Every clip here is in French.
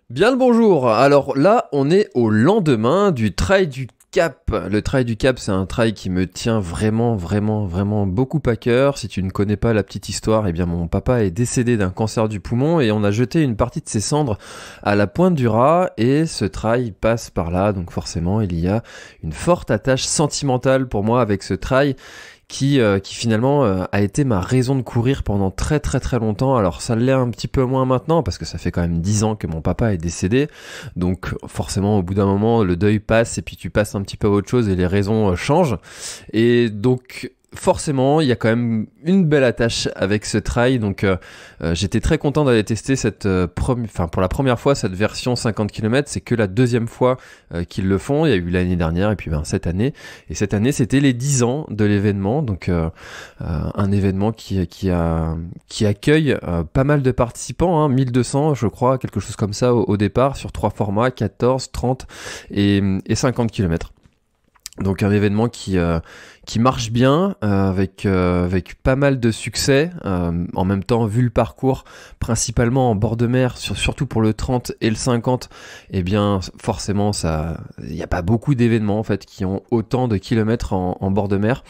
Bien le bonjour. Alors là, on est au lendemain du Trail du Cap. Le Trail du Cap, c'est un trail qui me tient vraiment beaucoup à cœur. Si tu ne connais pas la petite histoire, eh bien mon papa est décédé d'un cancer du poumon et on a jeté une partie de ses cendres à la Pointe du Raz et ce trail passe par là. Donc forcément, il y a une forte attache sentimentale pour moi avec ce trail qui finalement a été ma raison de courir pendant très longtemps. Alors ça l'est un petit peu moins maintenant parce que ça fait quand même 10 ans que mon papa est décédé, donc forcément au bout d'un moment le deuil passe et puis tu passes un petit peu à autre chose et les raisons changent, et donc forcément il y a quand même une belle attache avec ce trail. Donc j'étais très content d'aller tester pour la première fois cette version 50 km. C'est que la deuxième fois qu'ils le font. Il y a eu l'année dernière et puis cette année. Et cette année c'était les 10 ans de l'événement. Donc un événement qui accueille pas mal de participants, 1200 je crois, quelque chose comme ça au départ, sur 3 formats, 14, 30 et 50 km. Donc un événement qui marche bien, avec pas mal de succès. En même temps, vu le parcours, principalement en bord de mer, surtout pour le 30 et le 50, eh bien forcément il n'y a pas beaucoup d'événements en fait qui ont autant de kilomètres en bord de mer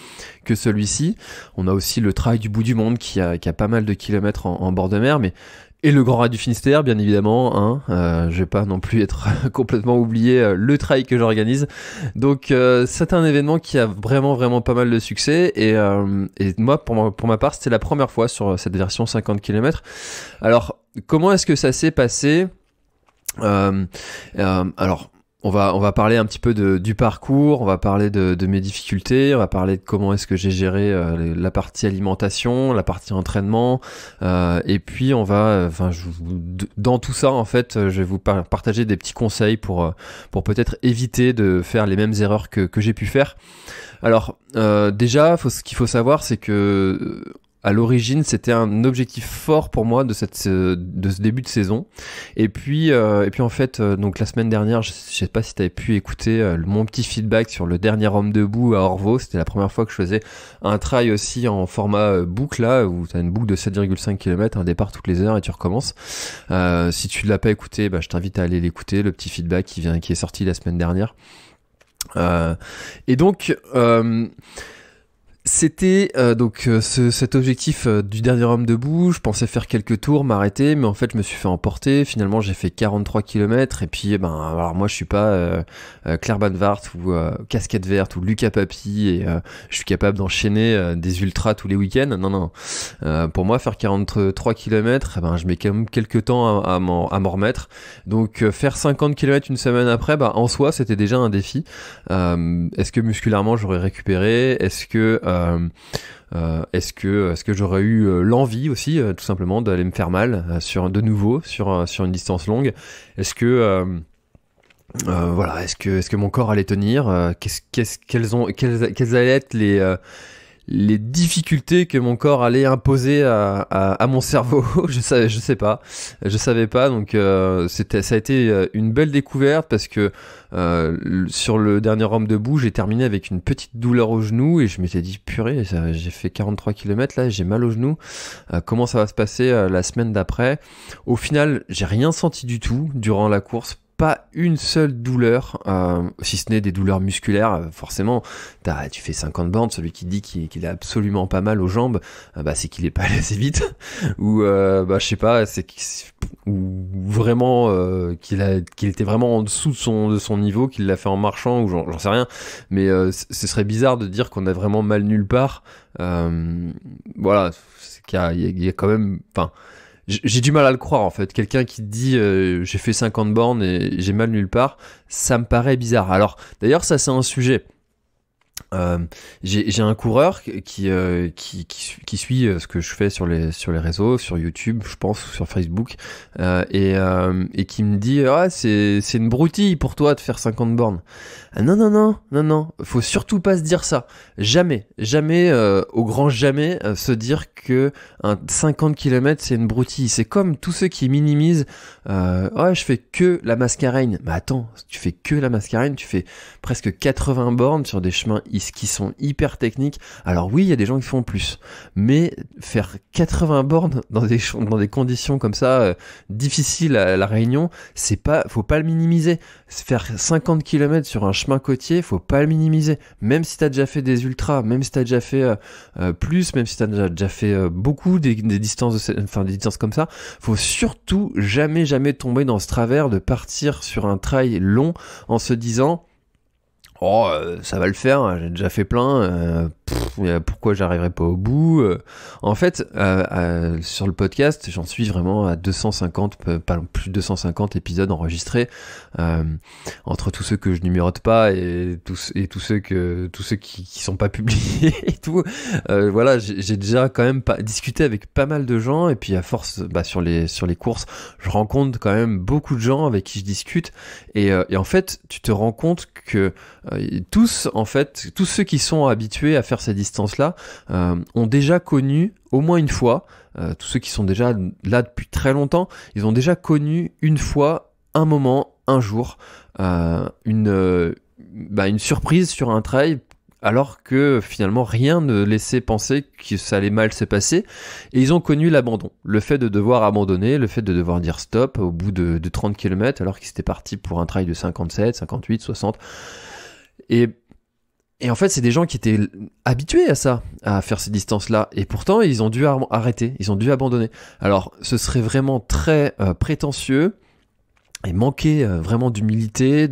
que celui-ci. On a aussi le Trail du bout du monde qui a pas mal de kilomètres en bord de mer, et le Grand Raid du Finistère, bien évidemment, je vais pas non plus être complètement oublié le trail que j'organise. Donc c'est un événement qui a vraiment pas mal de succès, et moi pour ma part c'était la première fois sur cette version 50 km. Alors comment est-ce que ça s'est passé? Alors on va parler un petit peu du parcours, on va parler de mes difficultés, on va parler de comment est-ce que j'ai géré la partie alimentation, la partie entraînement, et puis dans tout ça en fait, je vais vous partager des petits conseils pour peut-être éviter de faire les mêmes erreurs que j'ai pu faire. Alors déjà, ce qu'il faut savoir, c'est que à l'origine, c'était un objectif fort pour moi de ce début de saison. Et puis en fait, donc la semaine dernière, je sais pas si tu avais pu écouter mon petit feedback sur le dernier homme debout à Orvaux. C'était la première fois que je faisais un trail aussi en format boucle, là, où tu as une boucle de 7,5 km, un départ toutes les heures et tu recommences. Si tu ne l'as pas écouté, je t'invite à aller l'écouter, le petit feedback qui est sorti la semaine dernière. Et donc... C'était cet objectif du dernier homme debout. Je pensais faire quelques tours, m'arrêter, mais en fait je me suis fait emporter. Finalement j'ai fait 43 km et puis alors moi je suis pas Claire Van Wart ou Casquette Verte ou Lucas Papi, et je suis capable d'enchaîner des ultras tous les week-ends. Non. Pour moi faire 43 km, je mets quand même quelques temps à m'en remettre. Donc faire 50 km une semaine après, en soi c'était déjà un défi. Est-ce que musculairement j'aurais récupéré? Est-ce que j'aurais eu l'envie aussi, tout simplement, d'aller me faire mal sur une distance longue? Est-ce que est-ce que mon corps allait tenir? Quelles allaient être les difficultés que mon corps allait imposer à mon cerveau? Je savais pas. Donc ça a été une belle découverte, parce que sur le dernier homme debout, j'ai terminé avec une petite douleur au genou et je m'étais dit purée, j'ai fait 43 km là, j'ai mal au genou. Comment ça va se passer la semaine d'après? Au final, j'ai rien senti du tout durant la course. Pas une seule douleur, si ce n'est des douleurs musculaires. Forcément, tu fais 50 bornes, celui qui dit qu'il a absolument pas mal aux jambes, c'est qu'il est pas allé assez vite, ou je sais pas, ou vraiment qu'il était vraiment en dessous de son niveau, qu'il l'a fait en marchant, ou j'en sais rien. Mais ce serait bizarre de dire qu'on a vraiment mal nulle part. Voilà, c'est qu'il y a quand même, j'ai du mal à le croire en fait. Quelqu'un qui dit j'ai fait 50 bornes et j'ai mal nulle part, ça me paraît bizarre. Alors d'ailleurs ça c'est un sujet. J'ai un coureur qui suit ce que je fais sur les réseaux, sur YouTube, je pense, ou sur Facebook, et qui me dit c'est une broutille pour toi de faire 50 bornes. Non, faut surtout pas se dire ça. Jamais, au grand jamais, se dire que un 50 km c'est une broutille. C'est comme tous ceux qui minimisent je fais que la Mascareignes. Mais attends, tu fais que la Mascareignes, tu fais presque 80 bornes sur des chemins qui sont hyper techniques. Alors oui, il y a des gens qui font plus, mais faire 80 bornes dans des conditions comme ça difficiles à La Réunion, faut pas le minimiser. Faire 50 km sur un chemin côtier, faut pas le minimiser. Même si t'as déjà fait des ultras, même si t'as déjà fait plus, même si t'as déjà fait beaucoup des distances, des distances comme ça, faut surtout jamais tomber dans ce travers de partir sur un trail long en se disant ça va le faire, j'ai déjà fait plein, pourquoi j'arriverai pas au bout En fait, sur le podcast, j'en suis vraiment à 250, pas plus de 250 épisodes enregistrés, entre tous ceux que je numérote pas et tous ceux qui sont pas publiés et tout. Voilà, j'ai déjà quand même discuté avec pas mal de gens, et puis à force, sur les courses, je rencontre quand même beaucoup de gens avec qui je discute, et en fait, tu te rends compte que tous ceux qui sont habitués à faire ces distances-là ont déjà connu au moins une fois, tous ceux qui sont déjà là depuis très longtemps, ils ont déjà connu une fois, un moment, un jour, une surprise sur un trail, alors que finalement rien ne laissait penser que ça allait mal se passer, et ils ont connu l'abandon, le fait de devoir abandonner, le fait de devoir dire stop au bout de 30 km alors qu'ils étaient partis pour un trail de 57, 58, 60. Et en fait, c'est des gens qui étaient habitués à ça, à faire ces distances-là, et pourtant ils ont dû arrêter, ils ont dû abandonner. Alors ce serait vraiment très prétentieux et manquer vraiment d'humilité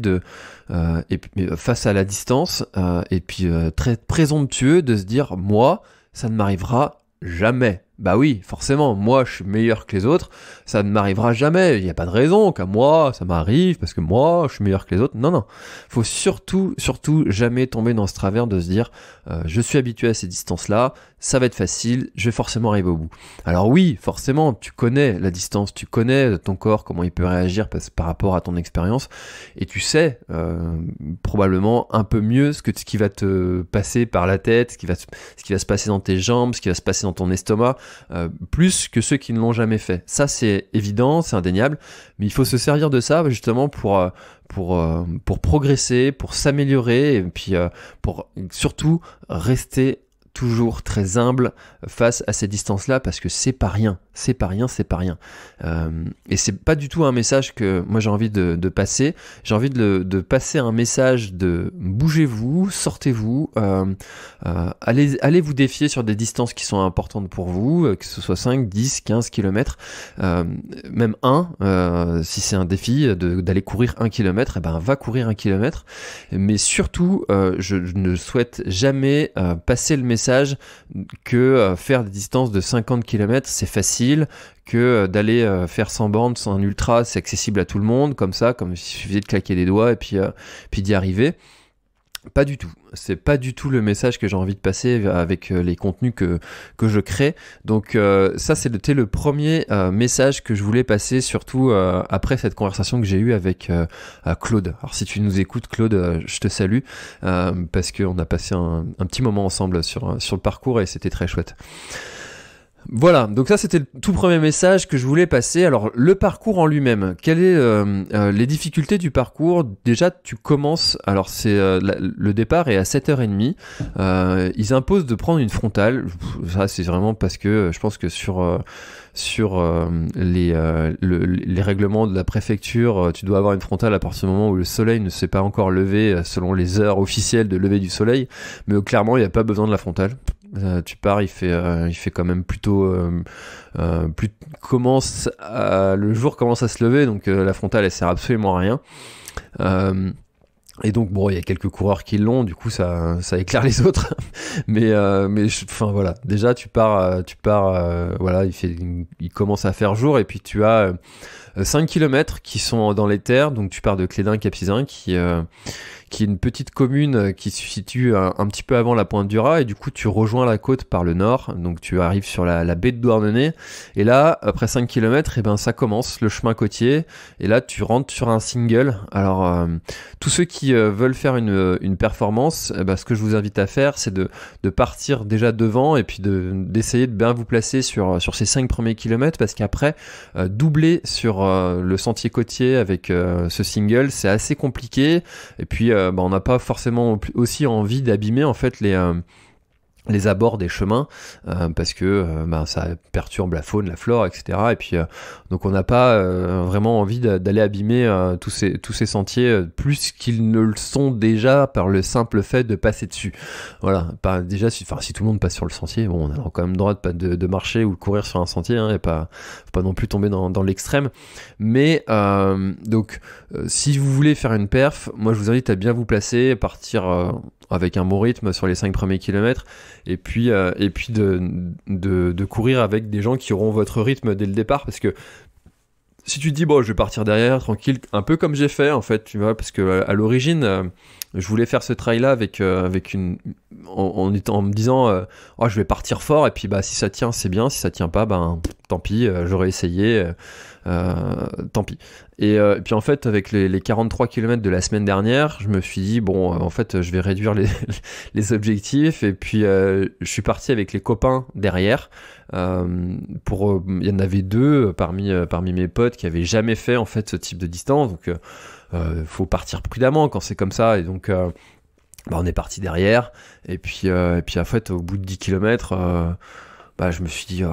face à la distance, et puis très présomptueux de se dire moi ça ne m'arrivera jamais. Bah oui, forcément, moi je suis meilleur que les autres, ça ne m'arrivera jamais, il n'y a pas de raison qu'à moi ça m'arrive parce que moi je suis meilleur que les autres. Non, faut surtout jamais tomber dans ce travers de se dire je suis habitué à ces distances-là, ça va être facile, je vais forcément arriver au bout. Alors oui, forcément, tu connais la distance, tu connais ton corps, comment il peut réagir par rapport à ton expérience, et tu sais probablement un peu mieux ce qui va te passer par la tête, ce qui va se passer dans tes jambes, ce qui va se passer dans ton estomac, plus que ceux qui ne l'ont jamais fait. Ça c'est évident, c'est indéniable, mais il faut se servir de ça justement pour progresser, pour s'améliorer, et puis pour surtout rester toujours très humble face à ces distances-là, parce que c'est pas rien. Et c'est pas du tout un message que moi j'ai envie de passer. J'ai envie de passer un message de bougez-vous, sortez-vous, allez vous défier sur des distances qui sont importantes pour vous, que ce soit 5, 10, 15 km, même si c'est un défi d'aller courir 1 km, va courir 1 km. Mais surtout, je ne souhaite jamais passer le message que faire des distances de 50 km c'est facile, que d'aller faire 100 bornes sans un ultra c'est accessible à tout le monde, comme il suffisait de claquer des doigts et puis d'y arriver. Pas du tout. C'est pas du tout le message que j'ai envie de passer avec les contenus que je crée. Donc ça c'était le premier message que je voulais passer, surtout après cette conversation que j'ai eue avec Claude. Alors si tu nous écoutes Claude, je te salue parce qu'on a passé un petit moment ensemble sur le parcours et c'était très chouette. Voilà, donc ça c'était le tout premier message que je voulais passer. Alors le parcours en lui-même, quelles est les difficultés du parcours? Déjà tu commences, alors le départ est à 7h30, ils imposent de prendre une frontale. Ça c'est vraiment parce que je pense que sur les règlements de la préfecture, tu dois avoir une frontale à partir du moment où le soleil ne s'est pas encore levé selon les heures officielles de lever du soleil, mais clairement il n'y a pas besoin de la frontale. Tu pars, il fait quand même plutôt le jour commence à se lever, donc la frontale elle sert absolument à rien. Et donc bon, il y a quelques coureurs qui l'ont, du coup ça éclaire les autres. mais voilà, déjà tu pars, voilà, il commence à faire jour, et puis tu as 5 km qui sont dans les terres, donc tu pars de Clédin-Capizin qui est une petite commune qui se situe un petit peu avant la Pointe du Raz, et du coup tu rejoins la côte par le nord, donc tu arrives sur la baie de Douarnenez, et là après 5 km ça commence le chemin côtier, et là tu rentres sur un single. Alors tous ceux qui veulent faire une performance, ce que je vous invite à faire, c'est de partir déjà devant, et puis d'essayer de bien vous placer sur ces 5 premiers kilomètres, parce qu'après doubler sur le sentier côtier avec ce single, c'est assez compliqué. Et puis, on n'a pas forcément aussi envie d'abîmer en fait les abords des chemins parce que ça perturbe la faune, la flore, etc. Et puis donc on n'a pas vraiment envie d'aller abîmer tous ces sentiers plus qu'ils ne le sont déjà par le simple fait de passer dessus. Voilà. Déjà si tout le monde passe sur le sentier, bon, on a quand même le droit de marcher ou de courir sur un sentier, et pas non plus tomber dans l'extrême. Mais donc si vous voulez faire une perf, moi je vous invite à bien vous placer, partir avec un bon rythme sur les 5 premiers kilomètres, et puis de courir avec des gens qui auront votre rythme dès le départ, parce que si tu te dis je vais partir derrière tranquille, un peu comme j'ai fait en fait, tu vois, parce que à l'origine je voulais faire ce trail là avec en me disant je vais partir fort, et puis si ça tient c'est bien, si ça tient pas tant pis, j'aurais essayé, tant pis. Et puis en fait avec les 43 km de la semaine dernière, je me suis dit en fait je vais réduire les objectifs, et puis je suis parti avec les copains derrière, il y en avait 2 parmi mes potes qui avaient jamais fait en fait ce type de distance, donc faut partir prudemment quand c'est comme ça, et donc on est parti derrière, et puis en fait au bout de 10 km je me suis dit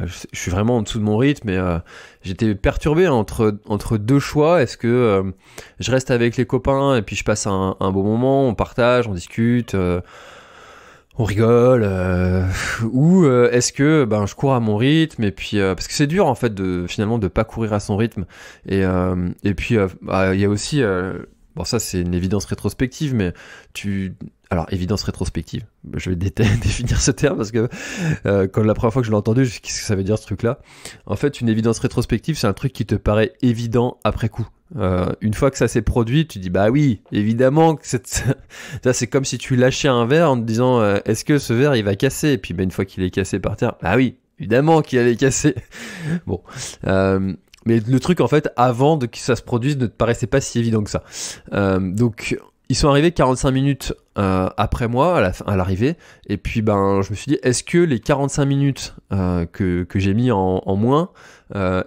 je suis vraiment en dessous de mon rythme, et j'étais perturbé entre deux choix. Est-ce que je reste avec les copains et puis je passe un bon moment, on partage, on discute, on rigole, ou est-ce que je cours à mon rythme, et puis parce que c'est dur en fait finalement de pas courir à son rythme, et puis il y a aussi ça c'est une évidence rétrospective, mais alors évidence rétrospective, je vais définir ce terme, parce que quand la première fois que je l'ai entendu, qu'est-ce que ça veut dire ce truc-là ? En fait, une évidence rétrospective, c'est un truc qui te paraît évident après coup. Une fois que ça s'est produit, tu dis oui, évidemment que ça, c'est comme si tu lâchais un verre en te disant est-ce que ce verre il va casser, et puis une fois qu'il est cassé par terre, oui, évidemment qu'il allait casser. Bon, mais le truc en fait avant que ça se produise ne te paraissait pas si évident que ça. Donc ils sont arrivés 45 minutes après moi à l'arrivée, et puis je me suis dit est-ce que les 45 minutes que j'ai mis en moins,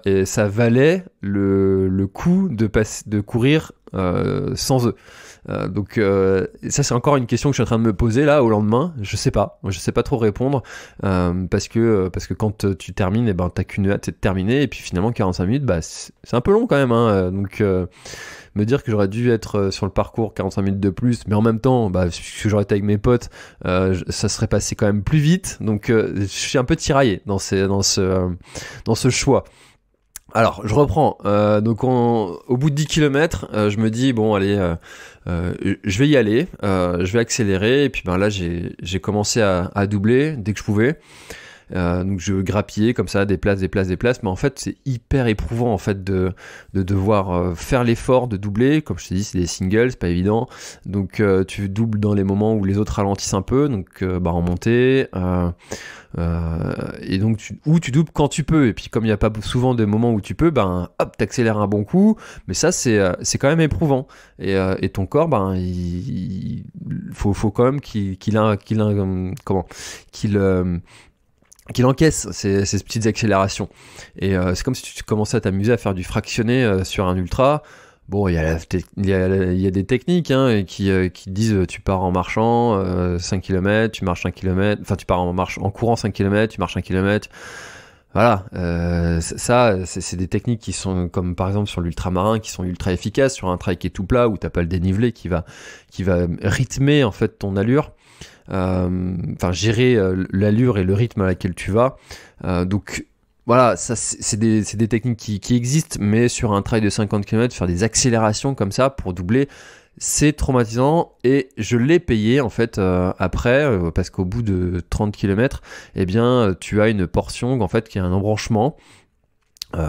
et ça valait le coup de courir sans eux. Donc ça c'est encore une question que je suis en train de me poser là au lendemain. Je sais pas trop répondre, parce que quand tu termines, t'as qu'une hâte, c'est de terminer, et puis finalement 45 minutes c'est un peu long quand même, donc me dire que j'aurais dû être sur le parcours 45 minutes de plus, mais en même temps puisque j'aurais été avec mes potes, ça serait passé quand même plus vite, donc je suis un peu tiraillé dans ce choix. Alors, je reprends. Donc, au bout de 10 km, je me dis, allez, je vais y aller, je vais accélérer. Et puis, là, j'ai commencé à doubler dès que je pouvais. Donc, je grappillais comme ça, des places. Mais en fait, c'est hyper éprouvant, en fait, de devoir faire l'effort de doubler. Comme je t'ai dit, c'est des singles, c'est pas évident. Donc, tu doubles dans les moments où les autres ralentissent un peu. Donc, en montée. Et donc tu doubles quand tu peux, et puis comme il n'y a pas souvent de moments où tu peux, hop, t'accélères un bon coup, mais ça c'est quand même éprouvant, et ton corps il faut quand même qu'il encaisse ces petites accélérations, et c'est comme si tu commençais à t'amuser à faire du fractionné sur un ultra. Bon, il y a des techniques qui disent tu pars en marchant 5 km, tu marches 5 km, enfin tu pars en courant 5 km, tu marches 1 km. Voilà, ça c'est des techniques qui sont comme par exemple sur l'ultramarin, qui sont ultra efficaces sur un trail qui est tout plat où t'as pas le dénivelé qui va rythmer en fait ton allure. Gérer l'allure et le rythme à laquelle tu vas. Donc voilà, ça c'est des techniques qui existent, mais sur un trail de 50 km, faire des accélérations comme ça pour doubler, c'est traumatisant, et je l'ai payé en fait après, parce qu'au bout de 30 km, tu as une portion en fait qui est un embranchement.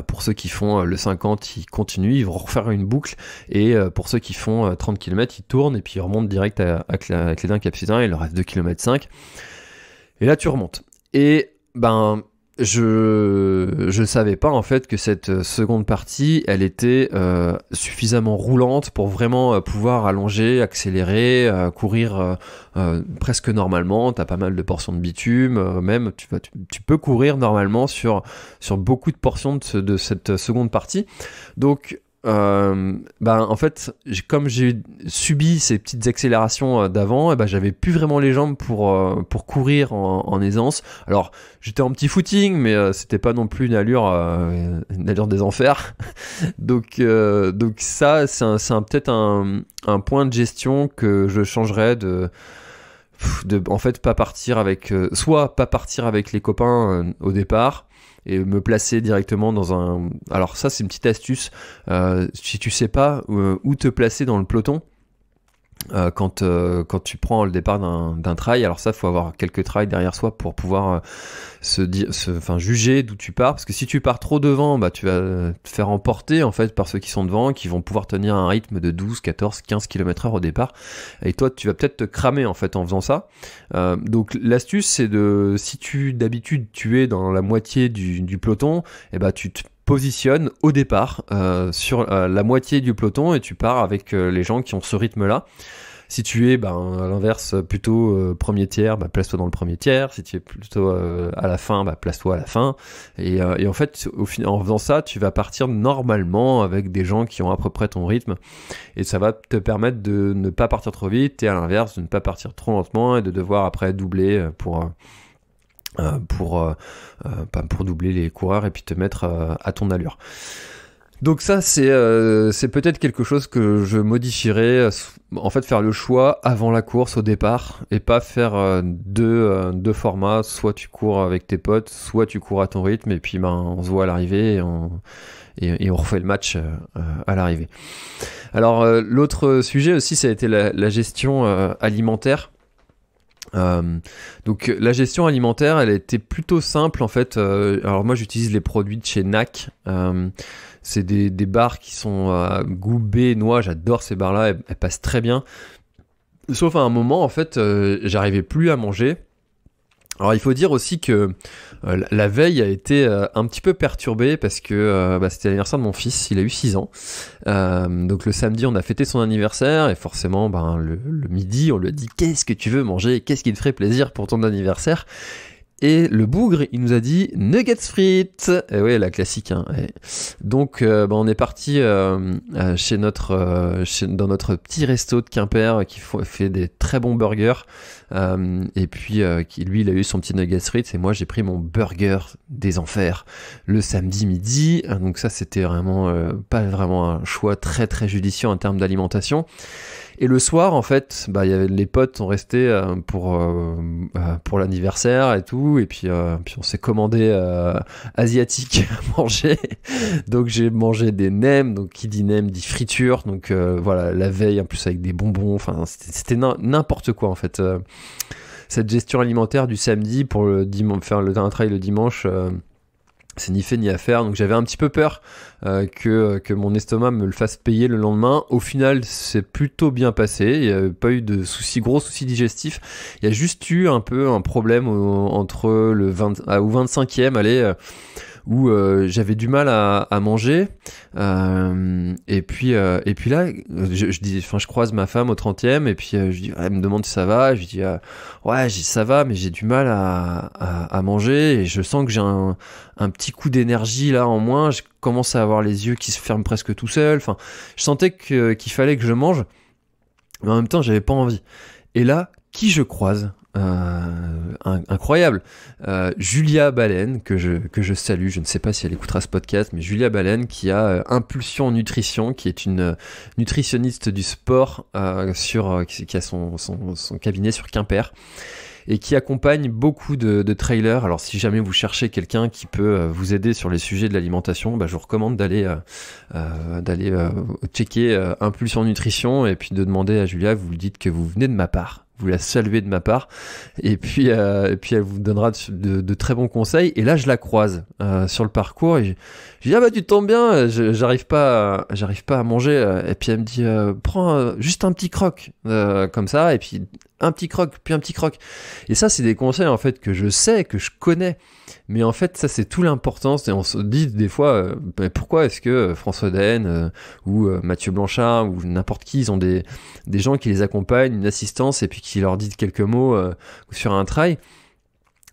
Pour ceux qui font le 50, ils continuent, ils vont refaire une boucle, et pour ceux qui font 30 km, ils tournent et puis ils remontent direct avec Clédin Cap Suzin, il leur reste 2 km 5. Et là tu remontes. Et je savais pas en fait que cette seconde partie, elle était suffisamment roulante pour vraiment pouvoir allonger, accélérer, courir presque normalement. T'as pas mal de portions de bitume, même tu peux courir normalement sur beaucoup de portions de cette seconde partie. Donc en fait, comme j'ai subi ces petites accélérations d'avant, j'avais plus vraiment les jambes pour courir en aisance. Alors j'étais en petit footing, mais c'était pas non plus une allure des enfers. donc ça c'est peut-être un point de gestion que je changerais de en fait pas partir avec soit pas partir avec les copains au départ et me placer directement dans un... Alors ça c'est une petite astuce, si tu sais pas où te placer dans le peloton, quand tu prends le départ d'un trail, alors ça faut avoir quelques trails derrière soi pour pouvoir juger d'où tu pars, parce que si tu pars trop devant, tu vas te faire emporter en fait par ceux qui sont devant, qui vont pouvoir tenir un rythme de 12, 14, 15 km/h au départ, et toi tu vas peut-être te cramer en fait en faisant ça. Donc l'astuce c'est si d'habitude tu es dans la moitié du peloton, tu te positionnes au départ sur la moitié du peloton et tu pars avec les gens qui ont ce rythme là. Si tu es à l'inverse plutôt premier tiers, place-toi dans le premier tiers. Si tu es plutôt à la fin, place-toi à la fin. Et en fait en faisant ça, tu vas partir normalement avec des gens qui ont à peu près ton rythme, et ça va te permettre de ne pas partir trop vite, et à l'inverse de ne pas partir trop lentement et de devoir après doubler pour doubler les coureurs et puis te mettre à ton allure. Donc ça c'est peut-être quelque chose que je modifierais, en fait faire le choix avant la course au départ et pas faire deux formats, soit tu cours avec tes potes, soit tu cours à ton rythme et puis on se voit à l'arrivée et on refait le match à l'arrivée. Alors l'autre sujet aussi ça a été la gestion alimentaire. Donc la gestion alimentaire elle était plutôt simple en fait. Alors moi j'utilise les produits de chez NAC, c'est des barres qui sont goût baie noix, j'adore ces barres là, elles passent très bien, sauf à un moment en fait j'arrivais plus à manger. Alors il faut dire aussi que la veille a été un petit peu perturbée parce que c'était l'anniversaire de mon fils, il a eu 6 ans. Donc le samedi on a fêté son anniversaire et forcément le midi on lui a dit qu'est-ce que tu veux manger, qu'est-ce qui te ferait plaisir pour ton anniversaire. Et le bougre, il nous a dit nuggets frites. Et oui, la classique. Hein. Donc, on est parti dans notre petit resto de Quimper qui fait des très bons burgers. Et puis, lui, il a eu son petit nuggets frites. Et moi, j'ai pris mon burger des enfers le samedi midi. Donc ça, c'était vraiment pas vraiment un choix très très judicieux en termes d'alimentation. Et le soir, en fait, y avait, les potes sont restés pour l'anniversaire et tout, et puis on s'est commandé asiatique à manger. Donc j'ai mangé des nems, donc qui dit nem dit friture, donc voilà, la veille en plus avec des bonbons, enfin c'était n'importe quoi en fait. Cette gestion alimentaire du samedi pour faire un trail le dimanche. C'est ni fait ni à faire, donc j'avais un petit peu peur que mon estomac me le fasse payer le lendemain. Au final, c'est plutôt bien passé, il n'y a pas eu de gros soucis digestifs. Il y a juste eu un peu un problème entre le 20 au 25e, où j'avais du mal à manger, et puis là je croise ma femme au 30e et puis elle me demande si ça va, je dis ouais ça va, mais j'ai du mal à manger et je sens que j'ai un petit coup d'énergie là en moins, je commence à avoir les yeux qui se ferment presque tout seul, enfin je sentais qu'il fallait que je mange, mais en même temps j'avais pas envie. Et là, qui je croise? Incroyable, Julia Baleine, que je salue, je ne sais pas si elle écoutera ce podcast, mais Julia Baleine qui a Impulsion Nutrition, qui est une nutritionniste du sport qui a son cabinet sur Quimper et qui accompagne beaucoup de trailers. Alors si jamais vous cherchez quelqu'un qui peut vous aider sur les sujets de l'alimentation, je vous recommande d'aller checker Impulsion Nutrition et puis de demander à Julia, vous lui dites que vous venez de ma part, vous la saluez de ma part, et puis elle vous donnera de très bons conseils. Et là je la croise sur le parcours et je dis tu tombes bien, j'arrive pas à manger, et puis elle me dit prends juste un petit croc comme ça, et puis un petit croc, puis un petit croc. Et ça, c'est des conseils en fait que je sais, que je connais. Mais en fait, ça, c'est tout l'importance. Et on se dit des fois, pourquoi est-ce que François Daen ou Mathieu Blanchard ou n'importe qui, ils ont des gens qui les accompagnent, une assistance, et puis qui leur disent quelques mots sur un trail.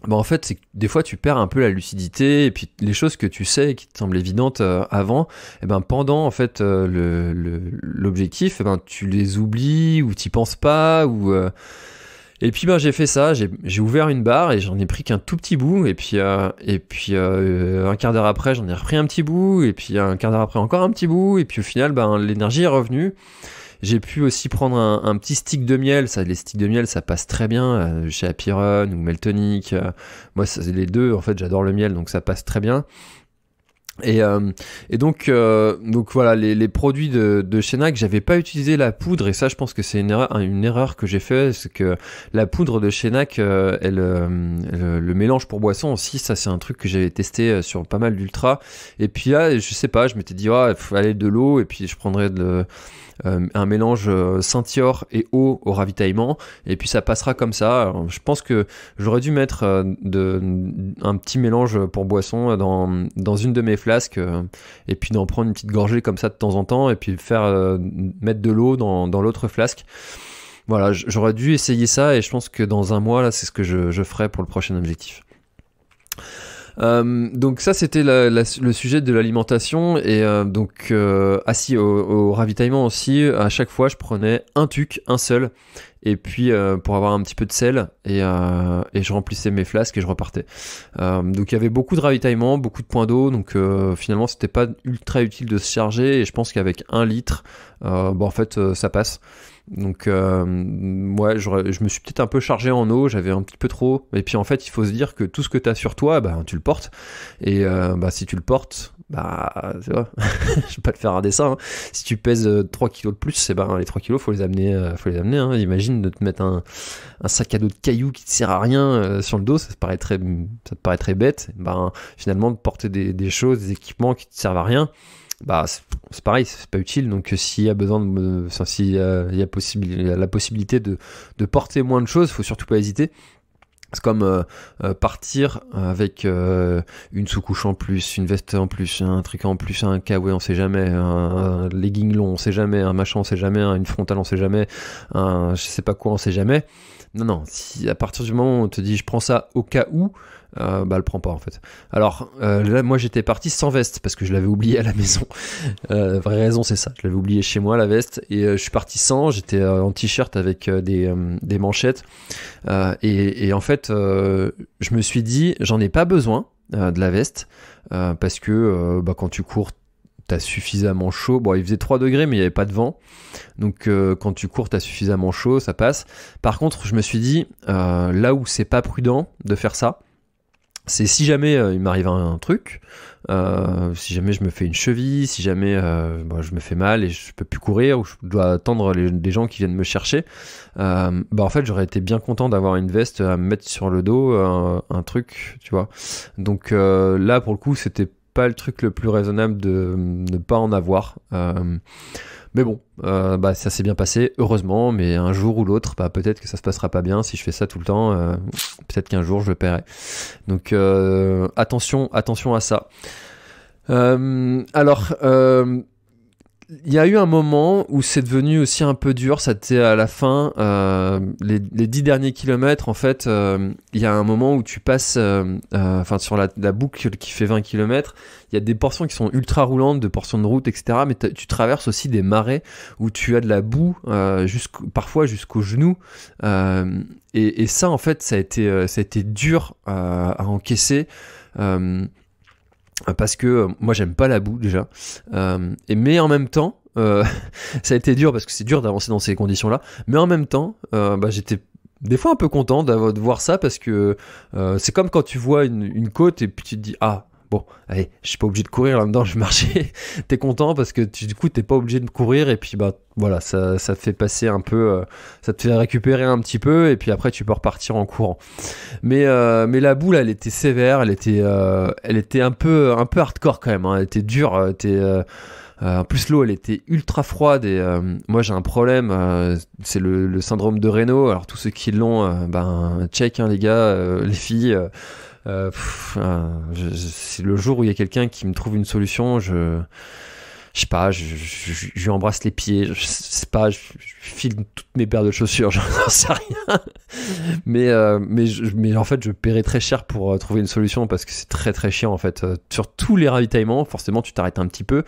Bah en fait, c'est que des fois tu perds un peu la lucidité, et puis les choses que tu sais et qui te semblent évidentes avant, et ben pendant en fait l'objectif, et ben tu les oublies ou t'y penses pas ou et puis ben j'ai fait ça, j'ai ouvert une barre et j'en ai pris qu'un tout petit bout, et puis un quart d'heure après j'en ai repris un petit bout, et puis un quart d'heure après encore un petit bout, et puis au final ben l'énergie est revenue. J'ai pu aussi prendre un petit stick de miel. Ça, les sticks de miel, ça passe très bien chez Happy Run ou Meltonic. Moi, c'est les deux. En fait, j'adore le miel, donc ça passe très bien. Et donc voilà, les produits de chez NAC, j'avais pas utilisé la poudre, et ça, je pense que c'est une erreur que j'ai fait, c'est que la poudre de chez NAC, le mélange pour boisson aussi, ça c'est un truc que j'avais testé sur pas mal d'ultra. Et puis là, je sais pas, je m'étais dit, il faut aller de l'eau, et puis je prendrais un mélange Saint-Thior et eau au ravitaillement, et puis ça passera comme ça. Alors, je pense que j'aurais dû mettre un petit mélange pour boisson dans une de mes flasques, et puis d'en prendre une petite gorgée comme ça de temps en temps, et puis mettre de l'eau dans l'autre flasque. Voilà, j'aurais dû essayer ça, et je pense que dans un mois là, c'est ce que je ferai pour le prochain objectif. Donc ça c'était le sujet de l'alimentation, et donc assis au ravitaillement aussi, à chaque fois je prenais un tuc, un seul, et puis pour avoir un petit peu de sel, et je remplissais mes flasques et je repartais. Donc il y avait beaucoup de ravitaillement, beaucoup de points d'eau, donc finalement c'était pas ultra utile de se charger, et je pense qu'avec 1 litre en fait ça passe. Donc ouais, je me suis peut-être un peu chargé en eau, j'avais un petit peu trop, et puis en fait il faut se dire que tout ce que tu as sur toi, tu le portes, et si tu le portes, tu vois, je vais pas te faire un dessin, hein. Si tu pèses 3 kilos de plus, les 3 kilos faut les amener, hein. Imagine de te mettre un sac à dos de cailloux qui te sert à rien sur le dos, ça te paraît très bête. Finalement de porter des choses, des équipements qui te servent à rien, c'est pareil, c'est pas utile. Donc s'il y a besoin s'il y a la possibilité de porter moins de choses, faut surtout pas hésiter. C'est comme partir avec une sous-couche en plus, une veste en plus, un truc en plus, un kawaii on sait jamais, un legging long on sait jamais, un machin on sait jamais, une frontale on sait jamais, je sais pas quoi on sait jamais. Non, si à partir du moment où on te dit je prends ça au cas où, le prends pas en fait. Alors là moi j'étais parti sans veste parce que je l'avais oublié à la maison. Vraie raison c'est ça, je l'avais oublié chez moi la veste, et je suis parti sans, j'étais en t-shirt avec des manchettes, et en fait je me suis dit j'en ai pas besoin de la veste, parce que quand tu cours t'as suffisamment chaud. Bon, il faisait 3 degrés, mais il n'y avait pas de vent. Donc, quand tu cours, t'as suffisamment chaud, ça passe. Par contre, je me suis dit, là où c'est pas prudent de faire ça, c'est si jamais il m'arrive un truc, si jamais je me fais une cheville, si jamais je me fais mal et je peux plus courir, ou je dois attendre des gens qui viennent me chercher, en fait, j'aurais été bien content d'avoir une veste à me mettre sur le dos, un truc, tu vois. Donc, là, pour le coup, c'était pas le truc le plus raisonnable de ne pas en avoir, mais bon, ça s'est bien passé heureusement, mais un jour ou l'autre peut-être que ça se passera pas bien si je fais ça tout le temps, peut-être qu'un jour je le paierai, donc attention à ça. Alors il y a eu un moment où c'est devenu aussi un peu dur, ça était à la fin, les 10 derniers kilomètres en fait, il y a un moment où tu passes sur la boucle qui fait 20 km, il y a des portions qui sont ultra roulantes, de portions de route, etc. Mais tu traverses aussi des marais où tu as de la boue, parfois jusqu'aux genoux, et ça en fait ça a été dur à encaisser, parce que moi j'aime pas la boue déjà, mais en même temps ça a été dur parce que c'est dur d'avancer dans ces conditions là, mais en même temps j'étais des fois un peu content de voir ça, parce que c'est comme quand tu vois une côte et puis tu te dis bon, allez, je suis pas obligé de courir là-dedans, je vais marcher. T'es content parce que du coup t'es pas obligé de courir, et puis voilà, ça te fait passer un peu, ça te fait récupérer un petit peu, et puis après tu peux repartir en courant. Mais la boule, elle était sévère, elle était un peu hardcore quand même, hein. Elle était dure, En plus l'eau elle était ultra froide et moi j'ai un problème, c'est le syndrome de Raynaud. Alors tous ceux qui l'ont, check les gars, les filles. C'est le jour où il y a quelqu'un qui me trouve une solution, je sais pas, je lui embrasse les pieds, je sais pas, je file toutes mes paires de chaussures, j'en sais rien. Mais en fait, je paierais très cher pour trouver une solution parce que c'est très très chiant en fait. Sur tous les ravitaillements, forcément, tu t'arrêtes un petit peu.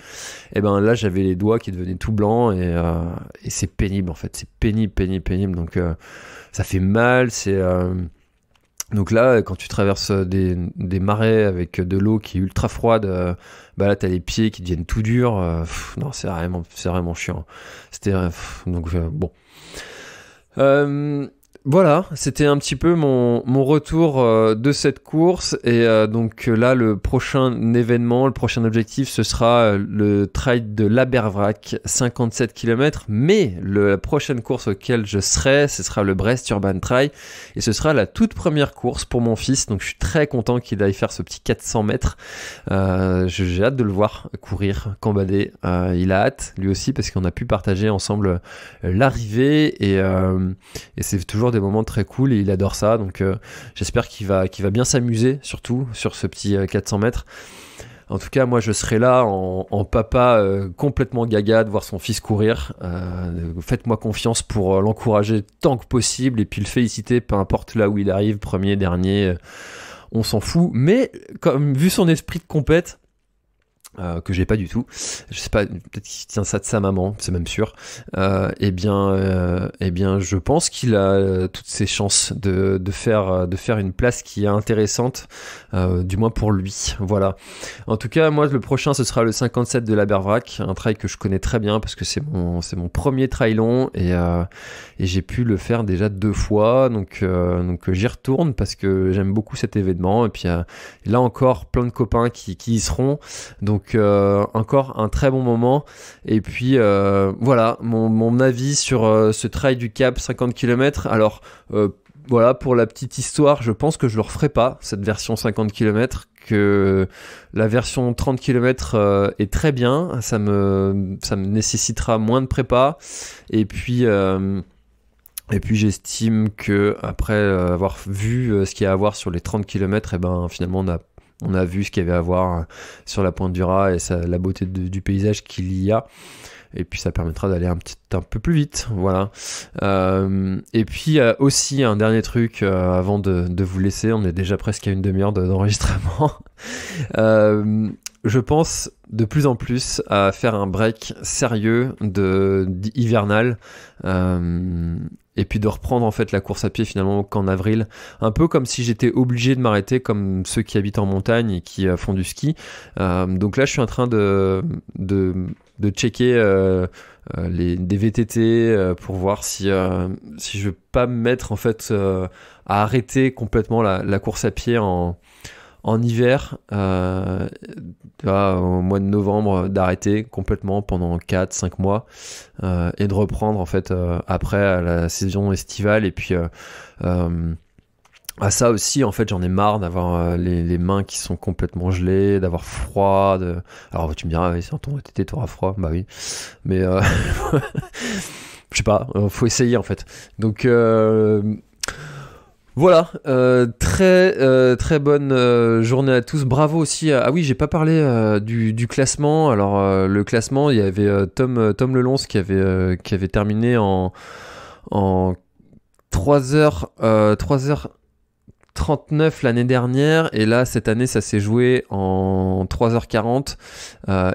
Et ben là, j'avais les doigts qui devenaient tout blancs et c'est pénible en fait. C'est pénible. Donc ça fait mal, donc là, quand tu traverses des marais avec de l'eau qui est ultra froide, là t'as les pieds qui deviennent tout durs. Non, c'est vraiment chiant. C'était bon. Voilà, c'était un petit peu mon retour de cette course et donc là le prochain événement, le prochain objectif ce sera le trail de l'Abervrac, 57 km, mais la prochaine course auquel je serai, ce sera le Brest Urban Trail et ce sera la toute première course pour mon fils, donc je suis très content qu'il aille faire ce petit 400 mètres. J'ai hâte de le voir courir, cambader, il a hâte lui aussi parce qu'on a pu partager ensemble l'arrivée et c'est toujours des moments très cool et il adore ça, donc j'espère qu'il va bien s'amuser, surtout sur ce petit 400 mètres. En tout cas, moi je serai là en papa complètement gaga de voir son fils courir. Faites-moi confiance pour l'encourager tant que possible et puis le féliciter, peu importe là où il arrive, premier, dernier, on s'en fout. Mais comme vu son esprit de compète, que j'ai pas du tout, je sais pas, peut-être qu'il tient ça de sa maman, c'est même sûr, eh bien je pense qu'il a toutes ses chances de faire une place qui est intéressante, du moins pour lui, voilà. En tout cas, moi le prochain ce sera le 57 de l'Abervrac, un trail que je connais très bien parce que c'est mon premier trail long et j'ai pu le faire déjà 2 fois, donc j'y retourne parce que j'aime beaucoup cet événement et puis là encore plein de copains qui y seront, donc encore un très bon moment et puis voilà mon avis sur ce trail du Cap 50 km. Alors voilà, pour la petite histoire, je pense que je le referai pas cette version 50 km, que la version 30 km est très bien, ça me nécessitera moins de prépa et puis j'estime que après avoir vu ce qu'il y a à voir sur les 30 km, et ben finalement on a vu ce qu'il y avait à voir sur la pointe du Raz et la beauté du paysage qu'il y a. Et puis ça permettra d'aller un peu plus vite, voilà. Et puis aussi un dernier truc avant de vous laisser, on est déjà presque à une demi-heure d'enregistrement. Je pense de plus en plus à faire un break sérieux hivernal. Et puis de reprendre en fait la course à pied finalement qu'en avril, un peu comme si j'étais obligé de m'arrêter comme ceux qui habitent en montagne et qui font du ski. Donc là je suis en train de checker des VTT pour voir si je veux pas me mettre en fait à arrêter complètement la course à pied en hiver, au mois de novembre, d'arrêter complètement pendant 4-5 mois et de reprendre en fait après à la saison estivale. Et puis à ça aussi en fait j'en ai marre d'avoir les mains qui sont complètement gelées, d'avoir froid. Alors tu me diras, oui, si en ton été t'auras froid, bah oui, mais je sais pas, faut essayer en fait. Donc voilà, très bonne journée à tous. Bravo aussi. Ah oui, j'ai pas parlé du classement. Alors le classement, il y avait Tom Lelons qui avait terminé en 3h39 l'année dernière, et là cette année ça s'est joué en 3h40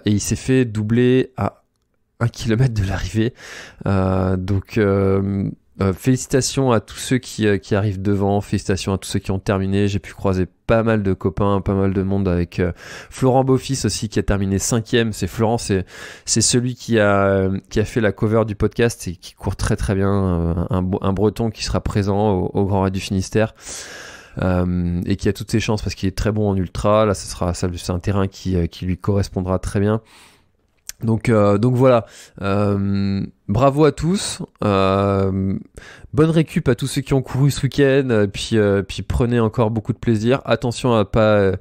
et il s'est fait doubler à 1 km de l'arrivée. Donc félicitations à tous ceux qui arrivent devant, félicitations à tous ceux qui ont terminé. J'ai pu croiser pas mal de copains, pas mal de monde, avec Florent Beaufils aussi qui a terminé 5e. C'est Florent, c'est celui qui a fait la cover du podcast et qui court très très bien, un breton qui sera présent au Grand Raid du Finistère. Et qui a toutes ses chances parce qu'il est très bon en ultra. Là c'est un terrain qui lui correspondra très bien. Donc voilà, bravo à tous, bonne récup à tous ceux qui ont couru ce week-end, puis prenez encore beaucoup de plaisir. Attention à pas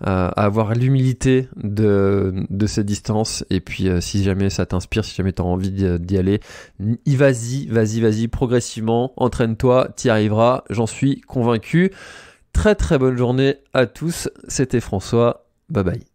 à avoir l'humilité de ces distances. Et puis, si jamais ça t'inspire, si jamais t'as envie d'y aller, vas-y, progressivement, entraîne-toi, t'y arriveras, j'en suis convaincu. Très très bonne journée à tous, c'était François, bye bye.